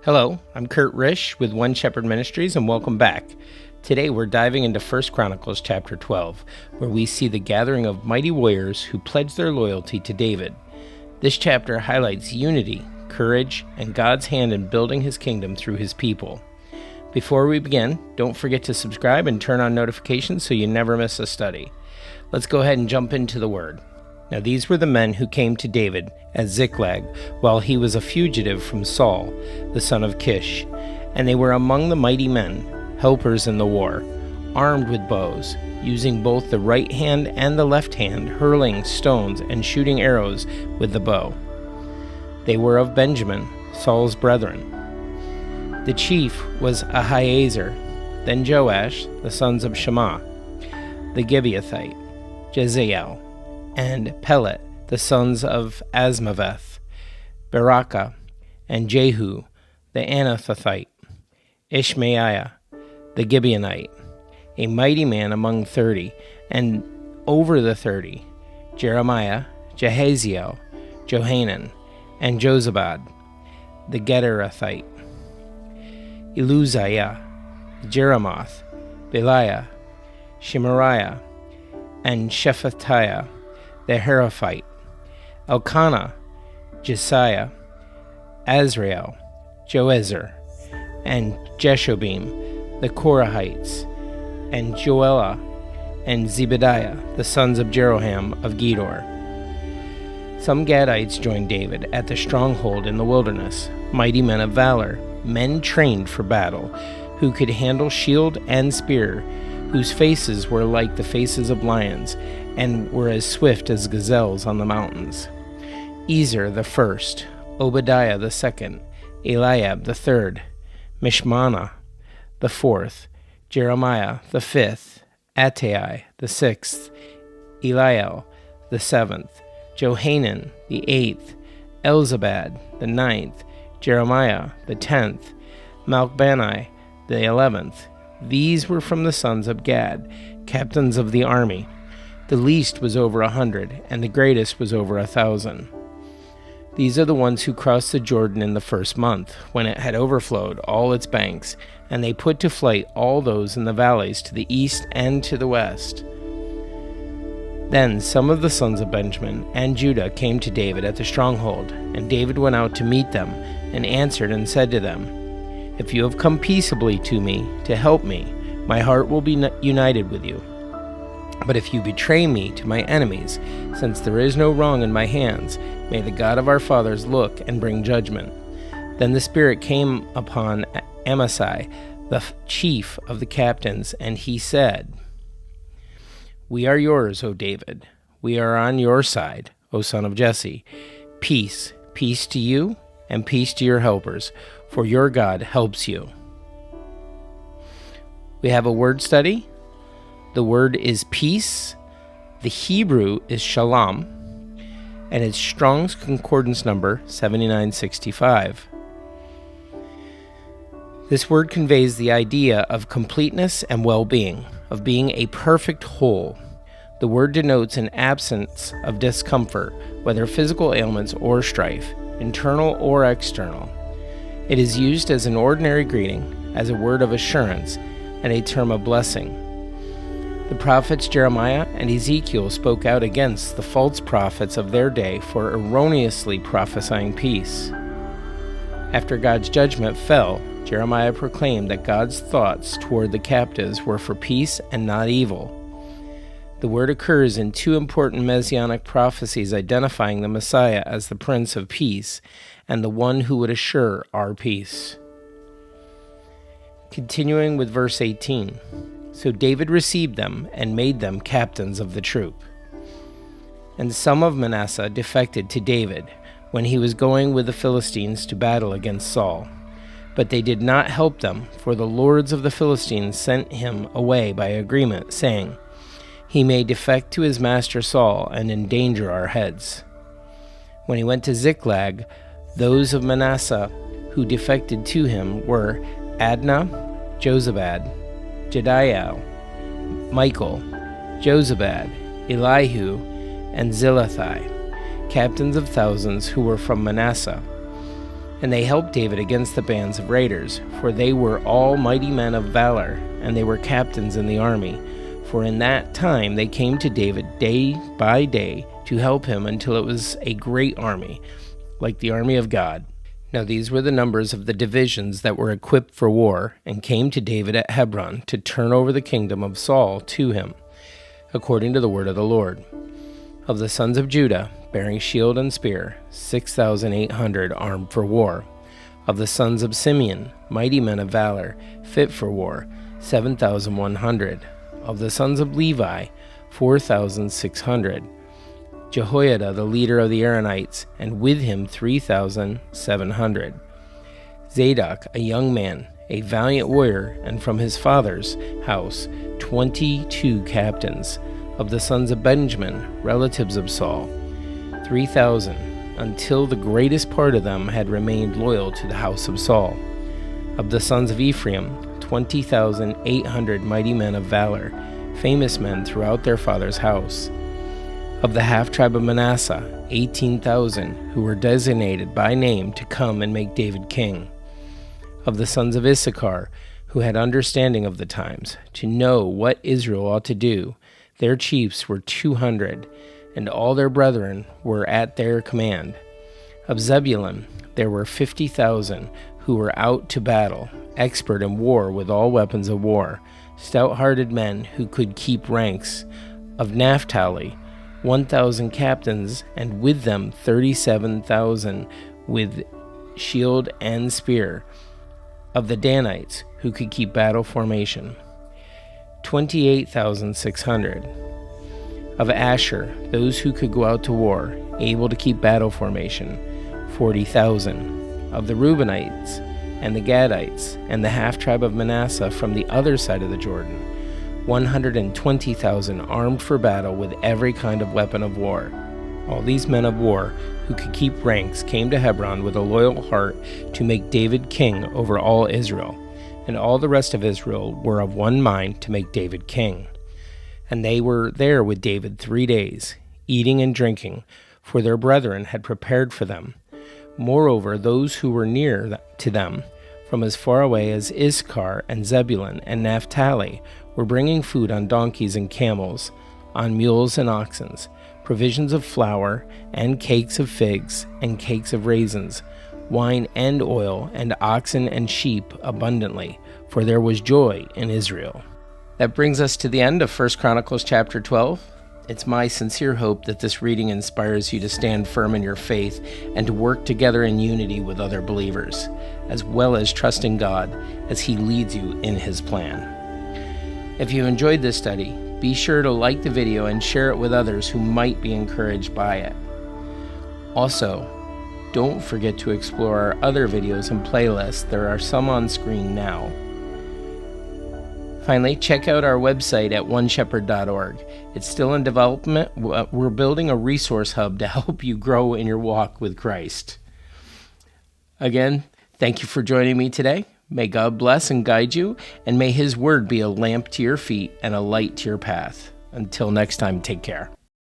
Hello, I'm Kurt Risch with One Shepherd Ministries, and welcome back. Today we're diving into 1 Chronicles chapter 12, where we see the gathering of mighty warriors who pledged their loyalty to David. This chapter highlights unity, courage, and God's hand in building his kingdom through his people. Before we begin, don't forget to subscribe and turn on notifications so you never miss a study. Let's go ahead and jump into the Word. Now these were the men who came to David at Ziklag while he was a fugitive from Saul, the son of Kish, and they were among the mighty men, helpers in the war, armed with bows, using both the right hand and the left hand, hurling stones and shooting arrows with the bow. They were of Benjamin, Saul's brethren. The chief was Ahiezer, then Joash, the sons of Shammah, the Gibeathite, Jezael, and Pelet, the sons of Asmaveth, Berakah, and Jehu, the Anathothite, Ishmaiah, the Gibeonite, a mighty man among 30, and over the 30, Jeremiah, Jahaziel, Johanan, and Jozabad, the Gederathite, Eluziah, Jeremoth, Beliah, Shemariah, and Shephatiah, the Heraphite, Elkanah, Jesiah, Azrael, Joezer, and Jeshobim, the Korahites, and Joelah, and Zebediah, the sons of Jeroham of Gedor. Some Gadites joined David at the stronghold in the wilderness, mighty men of valor, men trained for battle, who could handle shield and spear, whose faces were like the faces of lions, and were as swift as gazelles on the mountains. Ezer the first, Obadiah the second, Eliab the third, Mishmana the fourth, Jeremiah the fifth, Attai the sixth, Eliel the seventh, Johanan the eighth, Elzabad the ninth, Jeremiah the 10th, Malchbani the 11th. These were from the sons of Gad, captains of the army. The least was over 100, and the greatest was over 1,000. These are the ones who crossed the Jordan in the first month, when it had overflowed all its banks, and they put to flight all those in the valleys to the east and to the west. Then some of the sons of Benjamin and Judah came to David at the stronghold, and David went out to meet them, and answered and said to them, "If you have come peaceably to me to help me, my heart will be united with you. But if you betray me to my enemies, since there is no wrong in my hands, may the God of our fathers look and bring judgment." Then the Spirit came upon Amasai, the chief of the captains, and he said, "We are yours, O David. We are on your side, O son of Jesse. Peace, peace to you, and peace to your helpers, for your God helps you." We have a word study. The word is peace. The Hebrew is shalom, and it's Strong's Concordance number 7965. This word conveys the idea of completeness and well-being, of being a perfect whole. The word denotes an absence of discomfort, whether physical ailments or strife, internal or external. It is used as an ordinary greeting, as a word of assurance, and a term of blessing. The prophets Jeremiah and Ezekiel spoke out against the false prophets of their day for erroneously prophesying peace. After God's judgment fell, Jeremiah proclaimed that God's thoughts toward the captives were for peace and not evil. The word occurs in two important messianic prophecies identifying the Messiah as the Prince of Peace and the one who would assure our peace. Continuing with verse 18, "So David received them and made them captains of the troop. And some of Manasseh defected to David when he was going with the Philistines to battle against Saul. But they did not help them, for the lords of the Philistines sent him away by agreement, saying, 'He may defect to his master Saul and endanger our heads.' When he went to Ziklag, those of Manasseh who defected to him were Adnah, Jozabad, Jediael, Michael, Jozabad, Elihu, and Zilathai, captains of thousands who were from Manasseh. And they helped David against the bands of raiders, for they were all mighty men of valor, and they were captains in the army. For in that time they came to David day by day to help him until it was a great army, like the army of God. Now these were the numbers of the divisions that were equipped for war, and came to David at Hebron to turn over the kingdom of Saul to him, according to the word of the Lord. Of the sons of Judah, bearing shield and spear, 6,800 armed for war. Of the sons of Simeon, mighty men of valor, fit for war, 7,100. Of the sons of Levi, 4,600. Jehoiada, the leader of the Aaronites, and with him 3,700. Zadok, a young man, a valiant warrior, and from his father's house 22 captains. Of the sons of Benjamin, relatives of Saul, 3,000, until the greatest part of them had remained loyal to the house of Saul. Of the sons of Ephraim, 20,800 mighty men of valor, famous men throughout their father's house. Of the half-tribe of Manasseh, 18,000, who were designated by name to come and make David king. Of the sons of Issachar, who had understanding of the times, to know what Israel ought to do, their chiefs were 200, and all their brethren were at their command. Of Zebulun, there were 50,000, who were out to battle, expert in war with all weapons of war, stout-hearted men who could keep ranks. Of Naphtali, 1,000 captains, and with them 37,000 with shield and spear. Of the Danites, who could keep battle formation, 28,600. Of Asher, those who could go out to war, able to keep battle formation, 40,000. Of the Reubenites, and the Gadites, and the half-tribe of Manasseh from the other side of the Jordan, 120,000 armed for battle with every kind of weapon of war. All these men of war who could keep ranks came to Hebron with a loyal heart to make David king over all Israel, and all the rest of Israel were of one mind to make David king. And they were there with David 3 days, eating and drinking, for their brethren had prepared for them. Moreover, those who were near to them, from as far away as Issachar and Zebulun and Naphtali, were bringing food on donkeys and camels, on mules and oxen, provisions of flour, and cakes of figs, and cakes of raisins, wine and oil, and oxen and sheep abundantly, for there was joy in Israel. That brings us to the end of 1 Chronicles chapter 12. It's my sincere hope that this reading inspires you to stand firm in your faith and to work together in unity with other believers, as well as trusting God as He leads you in His plan. If you enjoyed this study, be sure to like the video and share it with others who might be encouraged by it. Also, don't forget to explore our other videos and playlists. There are some on screen now. Finally, check out our website at oneshepherd.org. It's still in development. We're building a resource hub to help you grow in your walk with Christ. Again, thank you for joining me today. May God bless and guide you, and may His word be a lamp to your feet and a light to your path. Until next time, take care.